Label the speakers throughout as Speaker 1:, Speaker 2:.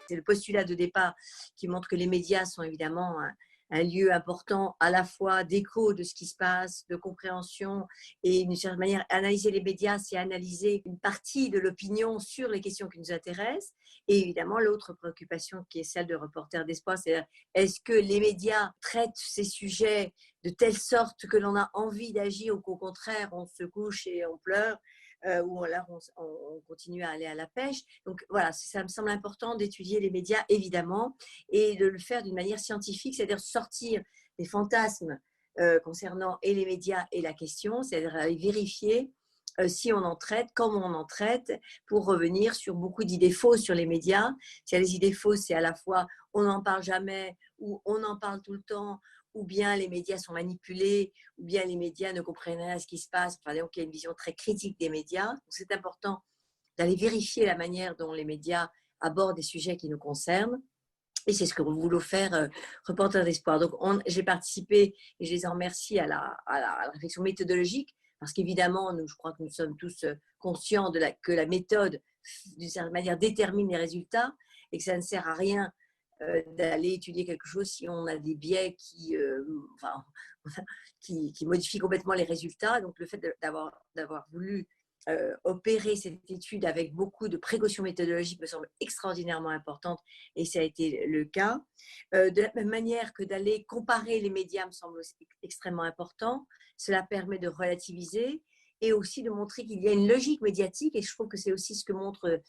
Speaker 1: c'est le postulat de départ qui montre que les médias sont évidemment un lieu important à la fois d'écho de ce qui se passe, de compréhension et d'une certaine manière, analyser les médias, c'est analyser une partie de l'opinion sur les questions qui nous intéressent. Et évidemment, l'autre préoccupation qui est celle de Reporters d'espoir, c'est est-ce que les médias traitent ces sujets de telle sorte que l'on a envie d'agir ou qu'au contraire, on se couche et on pleure ou alors on continue à aller à la pêche. Donc voilà, ça me semble important d'étudier les médias, évidemment, et de le faire d'une manière scientifique, c'est-à-dire sortir des fantasmes concernant et les médias et la question, c'est-à-dire aller vérifier si on en traite, comment on en traite, pour revenir sur beaucoup d'idées fausses sur les médias. Si les idées fausses, c'est à la fois on n'en parle jamais ou on en parle tout le temps, ou bien les médias sont manipulés, ou bien les médias ne comprennent rien à ce qui se passe. Enfin, donc, il y a une vision très critique des médias. Donc, c'est important d'aller vérifier la manière dont les médias abordent des sujets qui nous concernent. Et c'est ce que nous voulons faire, Reporters d'espoir. Donc, j'ai participé, et je les en remercie, à la réflexion méthodologique, parce qu'évidemment, je crois que nous sommes tous conscients que la méthode, d'une certaine manière, détermine les résultats, et que ça ne sert à rien d'aller étudier quelque chose si on a des biais enfin, qui modifient complètement les résultats. Donc, le fait d'avoir voulu opérer cette étude avec beaucoup de précautions méthodologiques me semble extraordinairement importante et ça a été le cas. De la même manière que d'aller comparer les médias me semble aussi extrêmement important. Cela permet de relativiser et aussi de montrer qu'il y a une logique médiatique et je trouve que c'est aussi ce que montre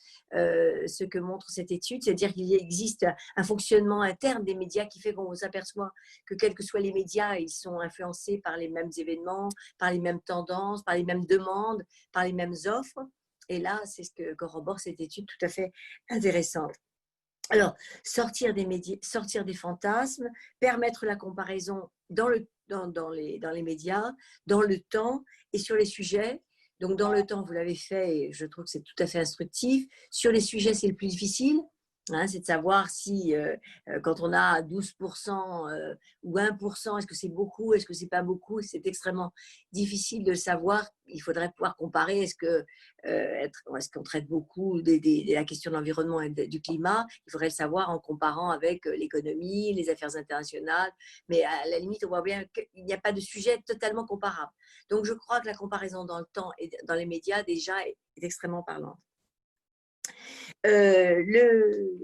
Speaker 1: cette étude, c'est-à-dire qu'il existe un fonctionnement interne des médias qui fait qu'on s'aperçoit que quels que soient les médias, ils sont influencés par les mêmes événements, par les mêmes tendances, par les mêmes demandes, par les mêmes offres. Et là, c'est ce que corrobore cette étude tout à fait intéressante. Alors, sortir des médias, sortir des fantasmes, permettre la comparaison dans les médias, dans le temps et sur les sujets. Donc, dans le temps, vous l'avez fait et je trouve que c'est tout à fait instructif. Sur les sujets, c'est le plus difficile. Hein, c'est de savoir si, quand on a 12% ou 1%, est-ce que c'est beaucoup, est-ce que c'est pas beaucoup? C'est extrêmement difficile de le savoir. Il faudrait pouvoir comparer. Est-ce qu'on traite beaucoup de la question de l'environnement et du climat? Il faudrait le savoir en comparant avec l'économie, les affaires internationales. Mais à la limite, on voit bien qu'il n'y a pas de sujet totalement comparable. Donc, je crois que la comparaison dans le temps et dans les médias, déjà, est extrêmement parlante. Le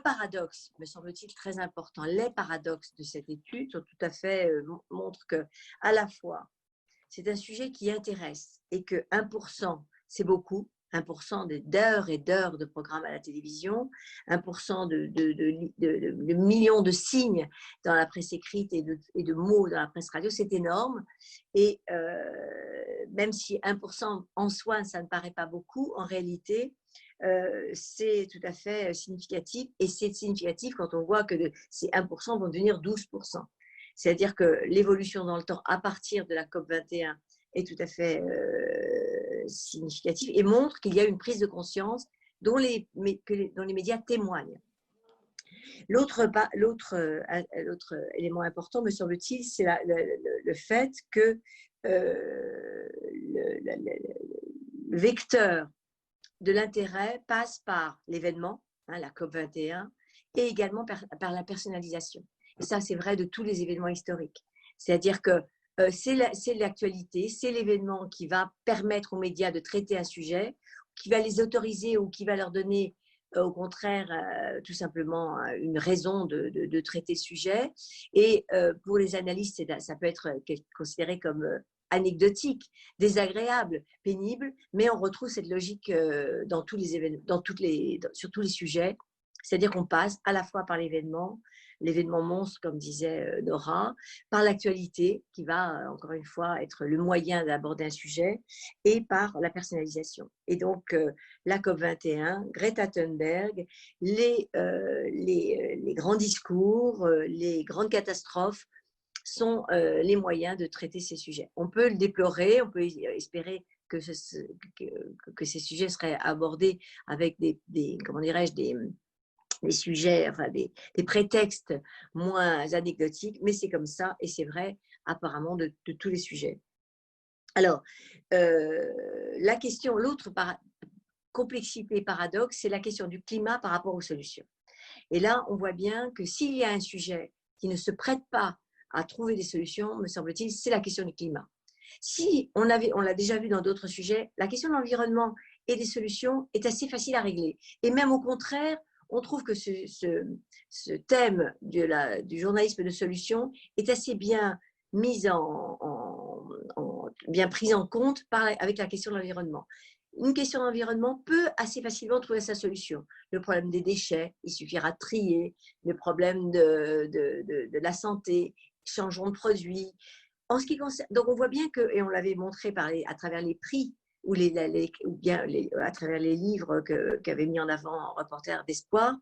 Speaker 1: paradoxe, me semble-t-il, très important. Les paradoxes de cette étude sont tout à fait montrent que, à la fois, c'est un sujet qui intéresse et que 1%, c'est beaucoup. 1% d'heures et d'heures de programmes à la télévision, 1% de millions de signes dans la presse écrite et de mots dans la presse radio, c'est énorme. Et même si 1% en soi, ça ne paraît pas beaucoup, en réalité, c'est tout à fait significatif. Et c'est significatif quand on voit que ces 1% vont devenir 12%. C'est-à-dire que l'évolution dans le temps à partir de la COP21 est tout à fait significative et montre qu'il y a une prise de conscience dont les médias témoignent. L'autre élément important, me semble-t-il, c'est le fait que le vecteur de l'intérêt passe par l'événement, hein, la COP21, et également par la personnalisation. Et ça, c'est vrai de tous les événements historiques. C'est-à-dire que c'est l'actualité, c'est l'événement qui va permettre aux médias de traiter un sujet, qui va les autoriser ou qui va leur donner, au contraire, tout simplement une raison de traiter le sujet. Et pour les analystes, ça peut être considéré comme anecdotique, désagréable, pénible, mais on retrouve cette logique dans tous les événements, sur tous les sujets. C'est-à-dire qu'on passe à la fois par l'événement monstre, comme disait Nora, par l'actualité, qui va, encore une fois, être le moyen d'aborder un sujet, et par la personnalisation. Et donc, la COP21, Greta Thunberg, les grands discours, les grandes catastrophes sont les moyens de traiter ces sujets. On peut le déplorer, on peut espérer que ces sujets seraient abordés avec comment dirais-je, des sujets, enfin des prétextes moins anecdotiques, mais c'est comme ça et c'est vrai apparemment de tous les sujets. Alors, la question, l'autre complexité, paradoxe, c'est la question du climat par rapport aux solutions. Et là, on voit bien que s'il y a un sujet qui ne se prête pas à trouver des solutions, me semble-t-il, c'est la question du climat. Si on l'a déjà vu dans d'autres sujets, la question de l'environnement et des solutions est assez facile à régler. Et même au contraire, on trouve que ce thème du journalisme de solutions est assez bien bien pris en compte avec la question de l'environnement. Une question d'environnement peut assez facilement trouver sa solution. Le problème des déchets, il suffira de trier. Le problème de la santé, changement de produits. En ce qui concerne, donc on voit bien que, et on l'avait montré à travers les prix ou bien à travers les livres qu'avait mis en avant Reporter d'Espoir,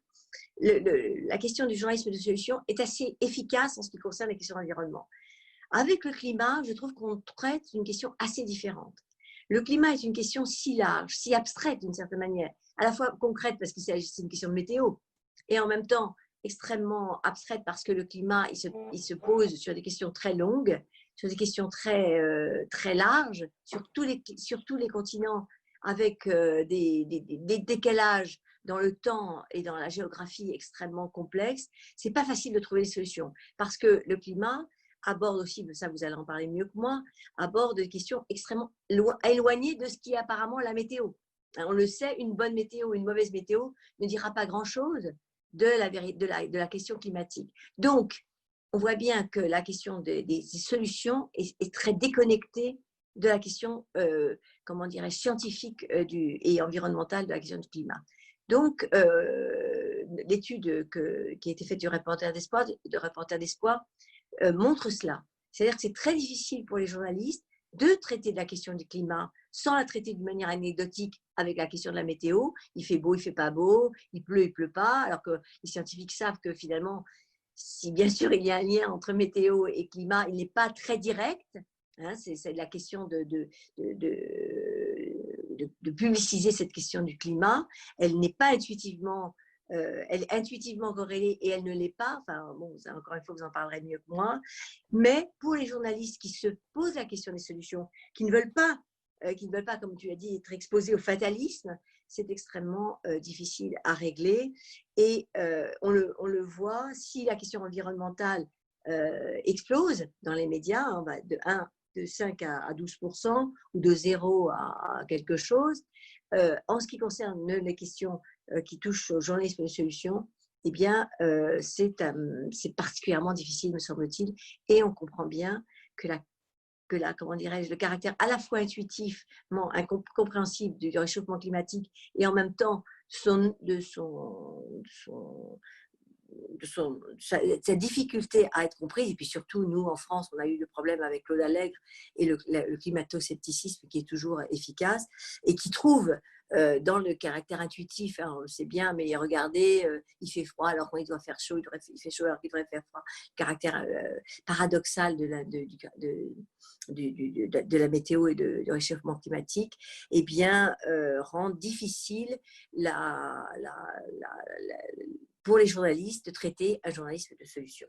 Speaker 1: la question du journalisme de solution est assez efficace en ce qui concerne la question de l'environnement. Avec le climat, je trouve qu'on traite une question assez différente. Le climat est une question si large, si abstraite d'une certaine manière, à la fois concrète parce que c'est une question de météo, et en même temps extrêmement abstraite parce que le climat, il se pose sur des questions très longues, sur des questions très larges, sur tous les continents, avec des décalages dans le temps et dans la géographie extrêmement complexes. C'est pas facile de trouver des solutions parce que le climat aborde aussi, ça vous allez en parler mieux que moi, aborde des questions extrêmement éloignées de ce qui est apparemment la météo. On le sait, une bonne météo ou une mauvaise météo ne dira pas grand-chose de la question climatique. Donc, on voit bien que la question des solutions est très déconnectée de la question, comment dirais-je, scientifique et environnementale de la question du climat. Donc, l'étude qui a été faite du Reporter d'Espoir montre cela. C'est-à-dire que c'est très difficile pour les journalistes de traiter de la question du climat sans la traiter d'une manière anecdotique avec la question de la météo. Il fait beau, il fait pas beau, il pleut pas, alors que les scientifiques savent que finalement, si bien sûr il y a un lien entre météo et climat, il n'est pas très direct. Hein, c'est la question de publiciser cette question du climat. Elle n'est pas intuitivement elle est intuitivement corrélée et elle ne l'est pas. Enfin, bon, encore une fois, vous en parlerez mieux que moi. Mais pour les journalistes qui se posent la question des solutions, qui ne veulent pas, comme tu as dit, être exposés au fatalisme, c'est extrêmement difficile à régler. Et on le voit, si la question environnementale explose dans les médias, hein, de 5 à 12% ou de 0 à quelque chose, en ce qui concerne les questions qui touchent au journalisme de solutions, eh bien, c'est particulièrement difficile, me semble-t-il, et on comprend bien que comment dirais-je, le caractère à la fois intuitivement incompréhensible du réchauffement climatique et en même temps sa difficulté à être comprise, et puis surtout, nous, en France, on a eu le problème avec Claude Allègre et le climato-scepticisme qui est toujours efficace et qui trouve dans le caractère intuitif, hein, on le sait bien, mais regardez, il fait froid alors qu'il doit faire chaud, il fait chaud alors qu'il devrait faire froid. Le caractère paradoxal de la météo et du réchauffement climatique, eh bien, rend difficile pour les journalistes de traiter un journalisme de solution.